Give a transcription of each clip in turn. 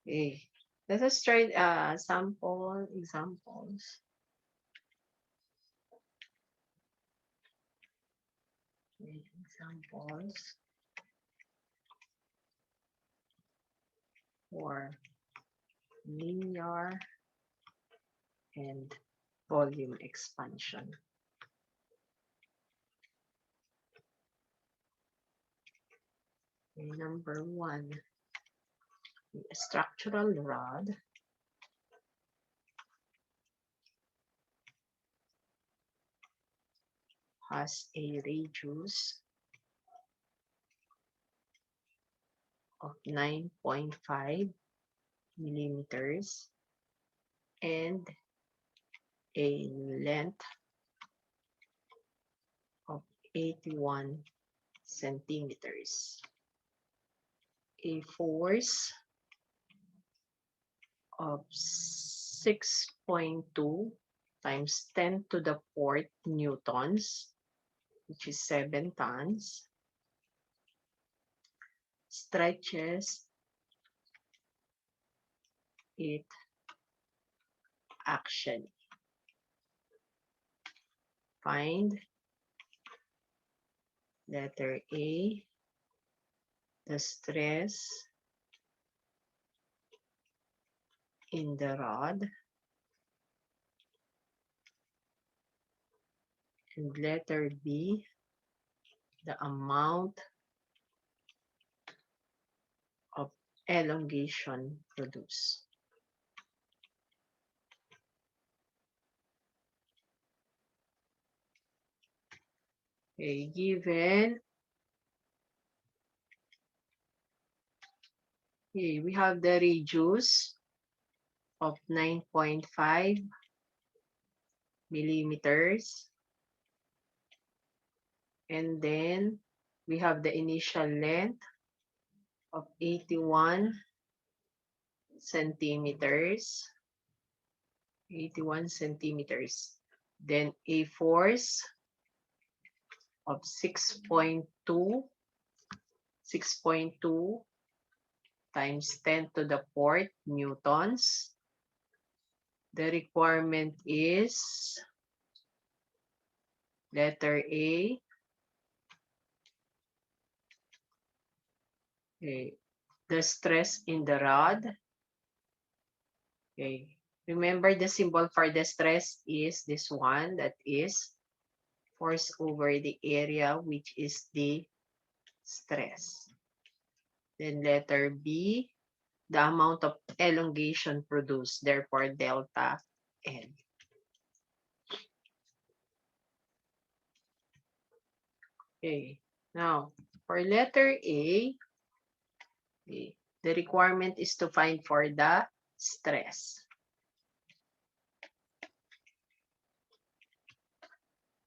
Okay. Let us try sample examples. Examples for linear and volume expansion. Okay, number one, a structural rod has a radius of 9.5 millimeters and a length of 81 centimeters. A force of 6.2 times 10 to the fourth newtons, which is 7 tons, stretches it axially. Find letter A, the stress in the rod, and letter B, the amount of elongation produced. Okay, given, okay, we have the radius of 9.5 millimeters. And then we have the initial length of 81 centimeters. 81 centimeters. Then a force of 6.2 times 10 to the fourth newtons. The requirement is letter A. Okay. The stress in the rod. Okay. Remember the symbol for the stress is this one, that is force over the area, which is the stress. Then letter B, the amount of elongation produced, therefore delta N. Okay, now for letter A, okay, the requirement is to find for the stress.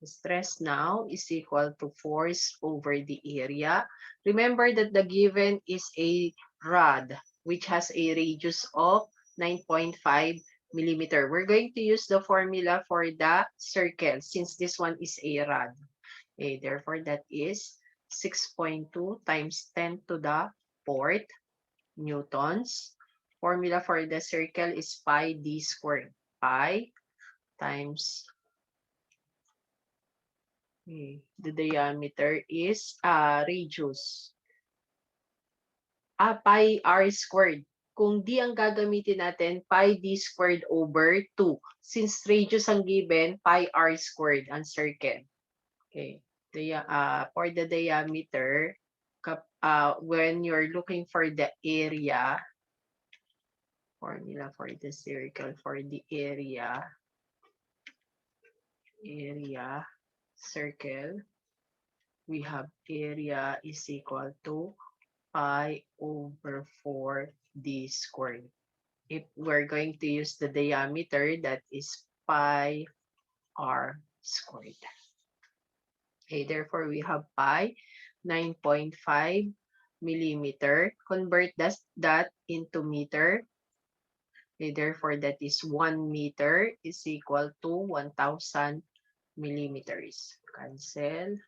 The stress now is equal to force over the area. Remember that the given is a rod, which has a radius of 9.5 millimeter. We're going to use the formula for the circle since this one is a rod. Okay, therefore, that is 6.2 times 10 to the fourth newtons. Formula for the circle is pi d squared. Pi times the diameter is radius. Pi r squared. Kung d ang gagamitin natin, pi d squared over 2. Since radius ang given, pi r squared ang circle. Okay. For the diameter, when you're looking for the area, formula for the circle, for the area, circle, we have area is equal to pi over 4 d squared. If we're going to use the diameter, that is pi r squared. Okay, therefore we have pi 9.5 millimeter. Convert that into meter. Okay, therefore that is 1 meter is equal to 1,000 millimeters. Cancel.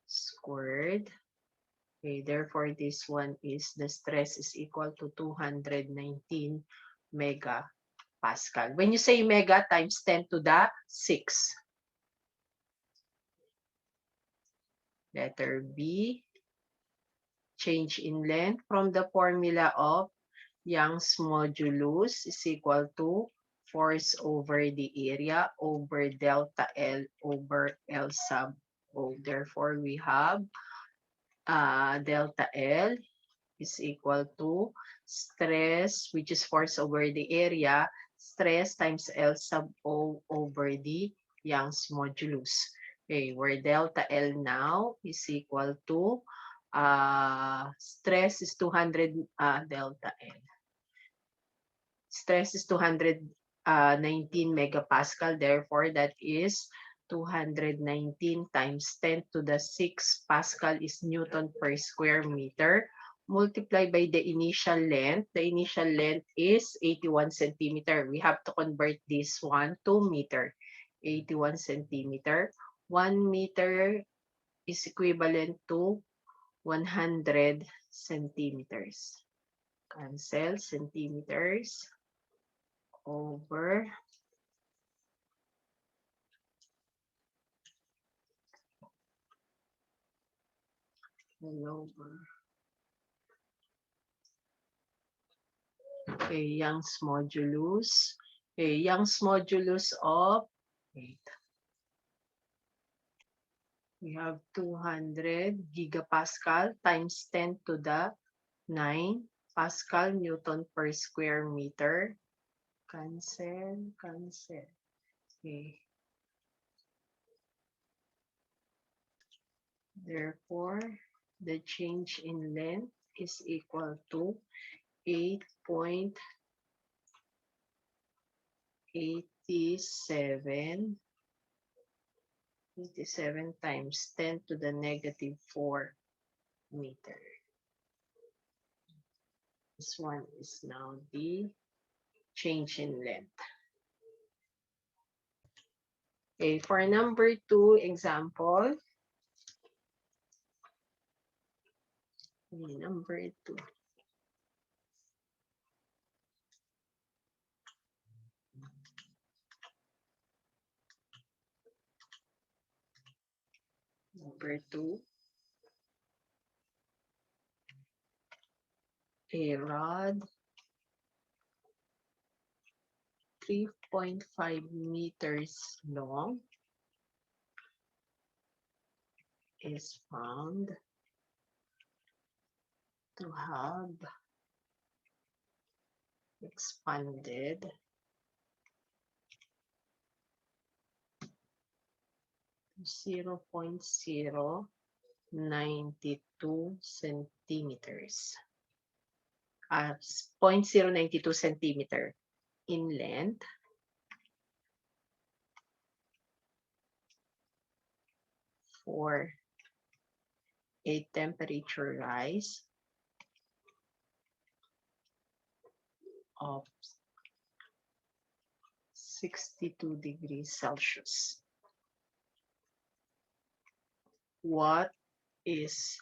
Squared. Okay, therefore this one is the stress is equal to 219 megapascal. When you say mega times 10 to the 6. Letter B, change in length from the formula of Young's modulus is equal to force over the area over delta L over L sub O. Therefore, we have delta L is equal to stress, which is force over the area, stress times L sub O over the Young's modulus. Okay, where delta L now is equal to stress is 200 delta L. Stress is 219 megapascal. Therefore, that is 219 times 10 to the 6 Pascal is Newton per square meter. Multiplied by the initial length. The initial length is 81 centimeter. We have to convert this one to meter. 81 centimeter. 1 meter is equivalent to 100 centimeters. Cancel centimeters over over. Okay, Young's modulus. Okay, Young's modulus of, wait, we have 200 gigapascal times 10 to the 9 Pascal Newton per square meter. Cancel, cancel. Okay. Therefore, the change in length is equal to 8.87 times 10 to the negative 4 meter. This one is now the change in length. Okay, for number 2 example. Okay, number 2. Number 2. A rod 3.5 meters long is found to have expanded 0.092 centimeters. 0.092 centimeter in length for a temperature rise of 62 degrees Celsius. What is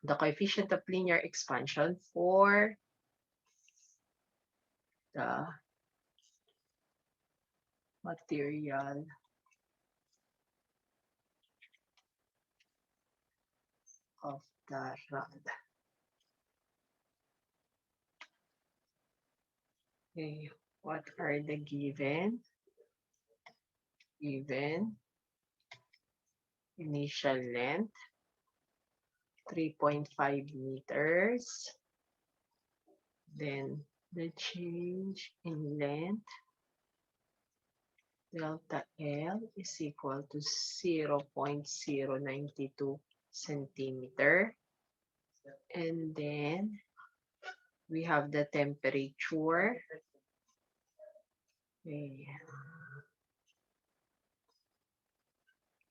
the coefficient of linear expansion for the material of the rod? Okay, what are the given? Given initial length 3.5 meters. Then the change in length delta L is equal to 0.092 centimeter. And then we have the temperature. Okay.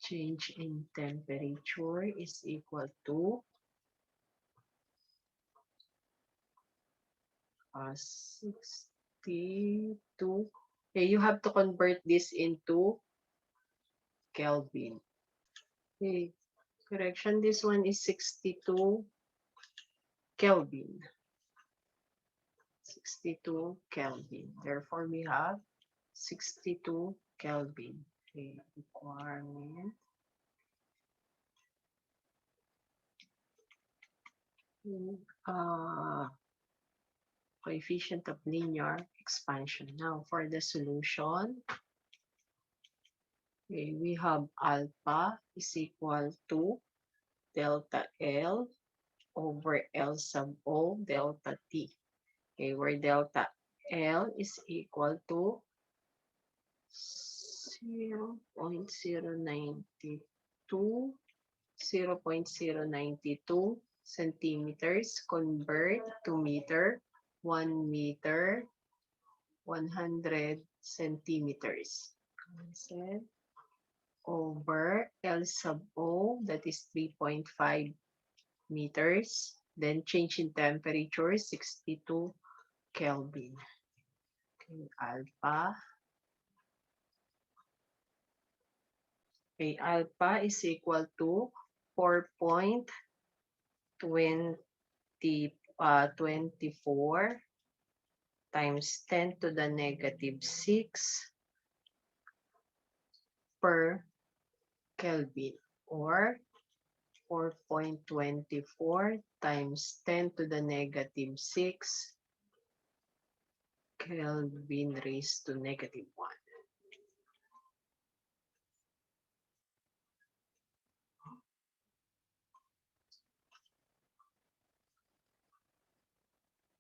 Change in temperature is equal to 62. Okay, you have to convert this into Kelvin. Okay. Correction, this one is 62 Kelvin. 62 Kelvin. Therefore, we have 62 Kelvin. Okay, requirement. Coefficient of linear expansion. Now, for the solution, okay, we have alpha is equal to delta L over L sub O delta T. Okay, where delta L is equal to 0.092 centimeters, convert to meter, 1 meter, 100 centimeters. Over L sub O, that is 3.5 meters. Then change in temperature, 62 Kelvin. Okay, alpha. Okay, alpha is equal to 4.24 times 10 to the negative 6 per Kelvin, or 4.24 times 10 to the negative 6 Kelvin raised to negative 1.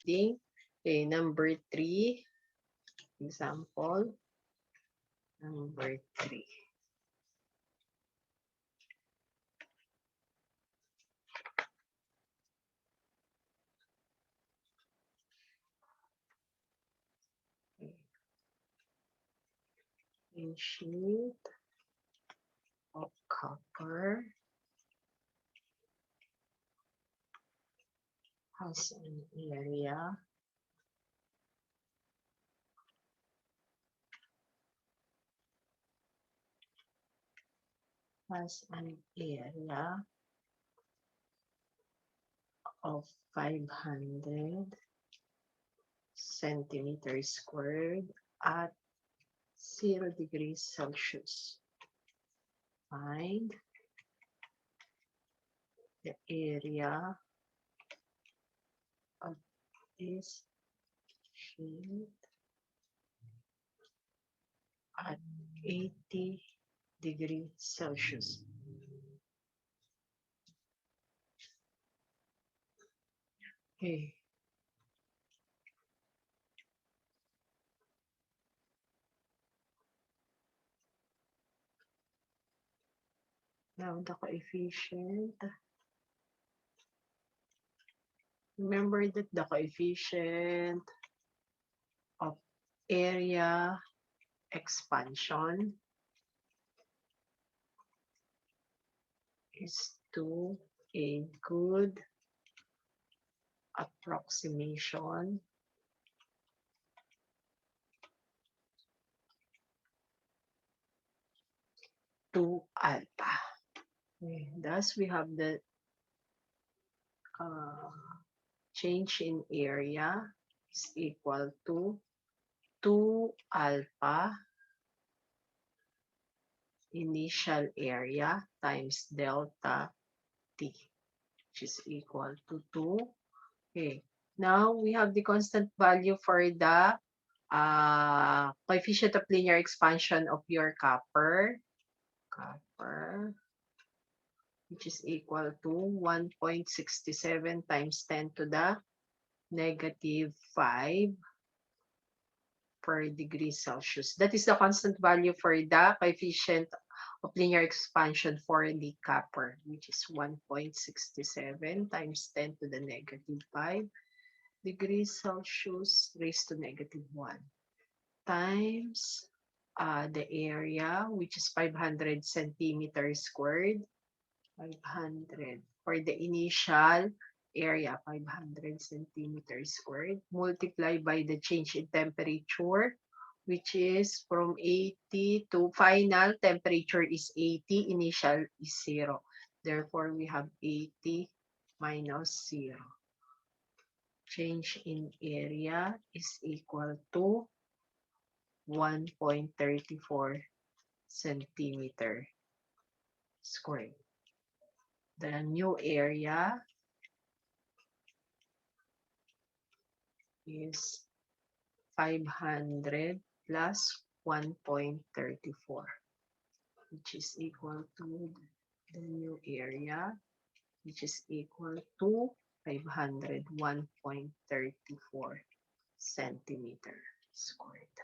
Okay, number 3, example, number 3. A sheet of copper has an area of 500 centimeters squared at 0 degrees Celsius. Find the area of this sheet at 80 degrees Celsius. Okay. Now the coefficient. Remember that the coefficient of area expansion is to a good approximation to alpha. Okay. Thus, we have the change in area is equal to 2 alpha initial area times delta T, which is equal to 2. Okay. Now, we have the constant value for the coefficient of linear expansion of your copper, which is equal to 1.67 times 10 to the negative 5 per degree Celsius. That is the constant value for the coefficient of linear expansion for the copper, which is 1.67 times 10 to the negative 5 degrees Celsius raised to negative 1 times the area, which is 500 centimeters squared, 500 for the initial area, 500 centimeters squared, multiplied by the change in temperature, which is from 80 to final temperature is 80, initial is 0. Therefore, we have 80 minus 0. Change in area is equal to 1.34 centimeter squared. The new area is 500 plus 1.34, which is equal to the new area, which is equal to 501.34 centimeter squared.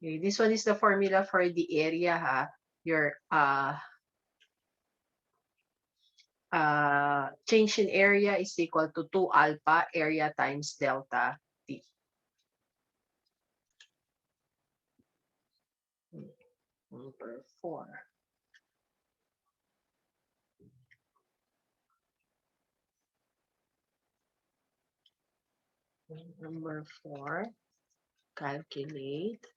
Okay, this one is the formula for the area, ha. Your change in area is equal to 2 alpha area times delta T. Number 4. Number 4, calculate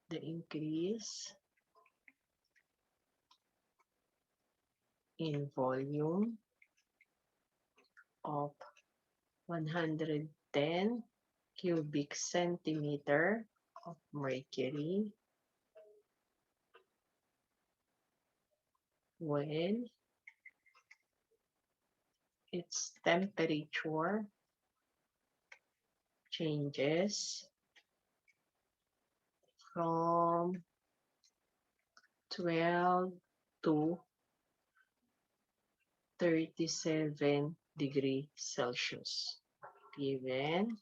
the increase in volume of 110 cubic centimeter of mercury when its temperature changes from 12 to 37 degrees Celsius. Given,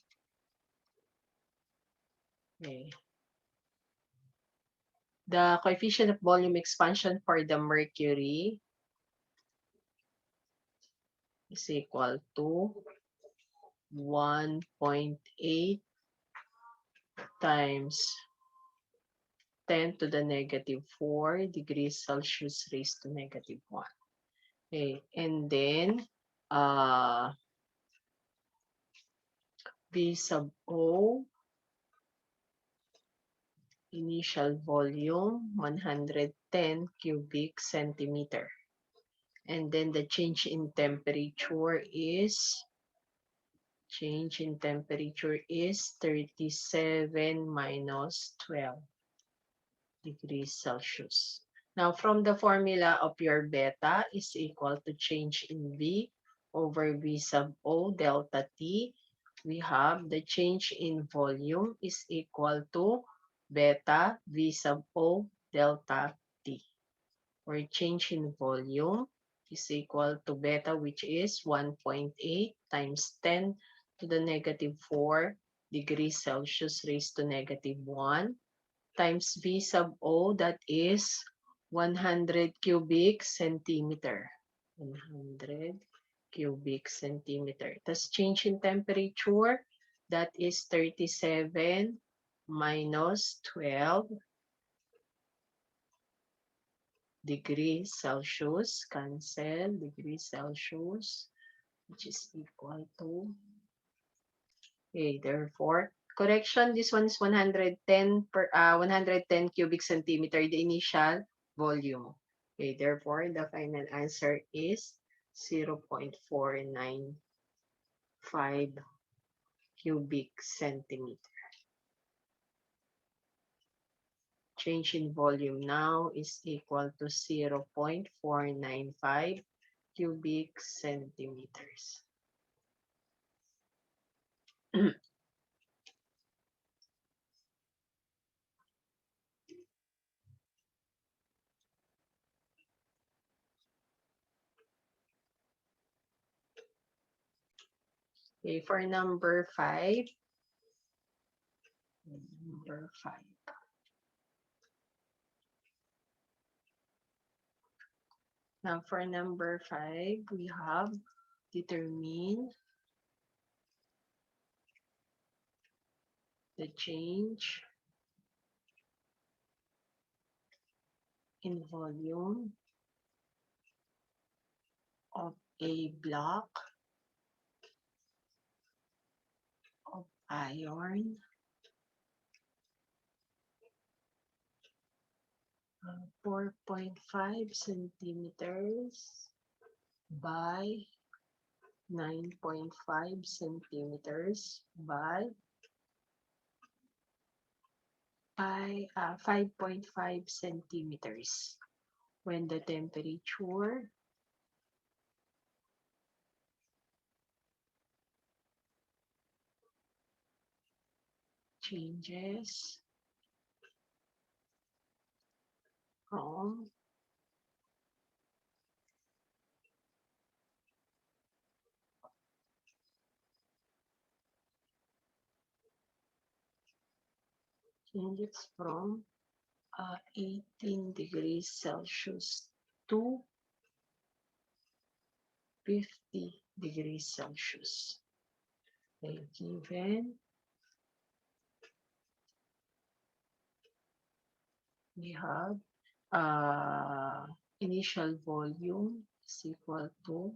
okay, the coefficient of volume expansion for the mercury is equal to 1.8 times 10 to the negative 4 degrees Celsius raised to negative 1. Okay, and then V sub O, initial volume 110 cubic centimeter. And then the change in temperature is 37 minus 12 degrees Celsius. Now, from the formula of your beta is equal to change in V over V sub O delta T, we have the change in volume is equal to beta V sub O delta T, where change in volume is equal to beta, which is 1.8 times 10 to the negative 4 degrees Celsius raised to negative 1 times V sub O, that is 100 cubic centimeter. 100 cubic centimeter. Thus, change in temperature, that is 37 minus 12 degrees Celsius, cancel, degrees Celsius, which is equal to, okay, therefore, correction, this one is 110 cubic centimeter, the initial volume. Okay, therefore, the final answer is 0.495 cubic centimeter. Change in volume now is equal to 0.495 cubic centimeters. Okay, for number 5. Number 5. Now, for number 5, we have determine the change in volume of a block of iron 4.5 centimeters by 9.5 centimeters by 5.5 centimeters. When the temperature changes from changes from 18 degrees Celsius to 50 degrees Celsius. Okay, given we have initial volume is equal to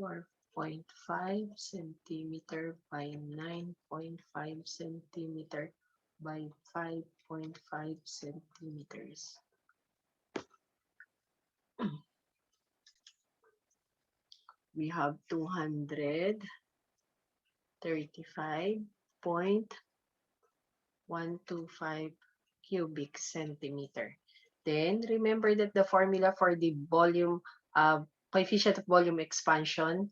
4.5 centimeter by 9.5 centimeter by 5.5 centimeters. We have 235.125 cubic centimeter. Then remember that the formula for the volume coefficient of volume expansion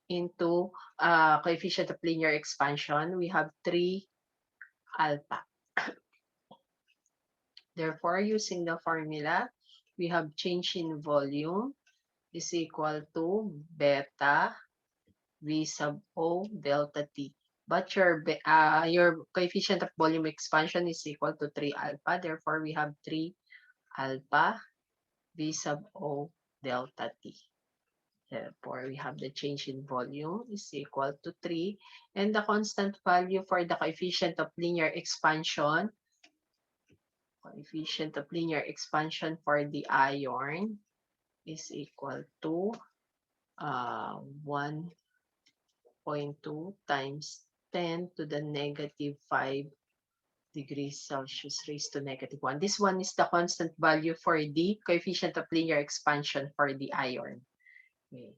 into coefficient of linear expansion, we have 3 alpha. Therefore, using the formula, we have change in volume is equal to beta V sub O delta T. But your coefficient of volume expansion is equal to 3 alpha. Therefore, we have 3 alpha V sub O delta T. Therefore, we have the change in volume is equal to 3. And the constant value for the coefficient of linear expansion for the iron is equal to 1.2 times 10 to the negative 5 degrees Celsius raised to negative 1. This one is the constant value for the coefficient of linear expansion for the iron. Okay.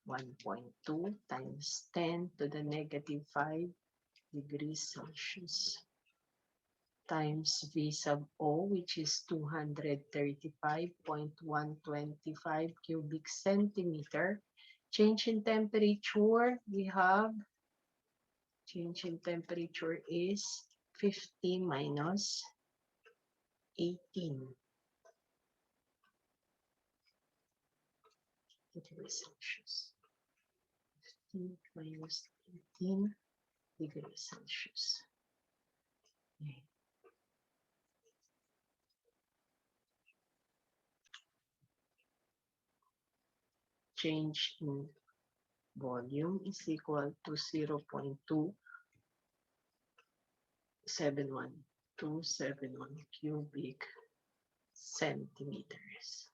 1.2 times 10 to the negative 5 degrees Celsius times V sub O, which is 235.125 cubic centimeter. Change in temperature, we have change in temperature is 50 minus 18 degrees Celsius. 50 minus 18 degrees Celsius. Okay. Change in volume is equal to 0.271271 cubic centimeters.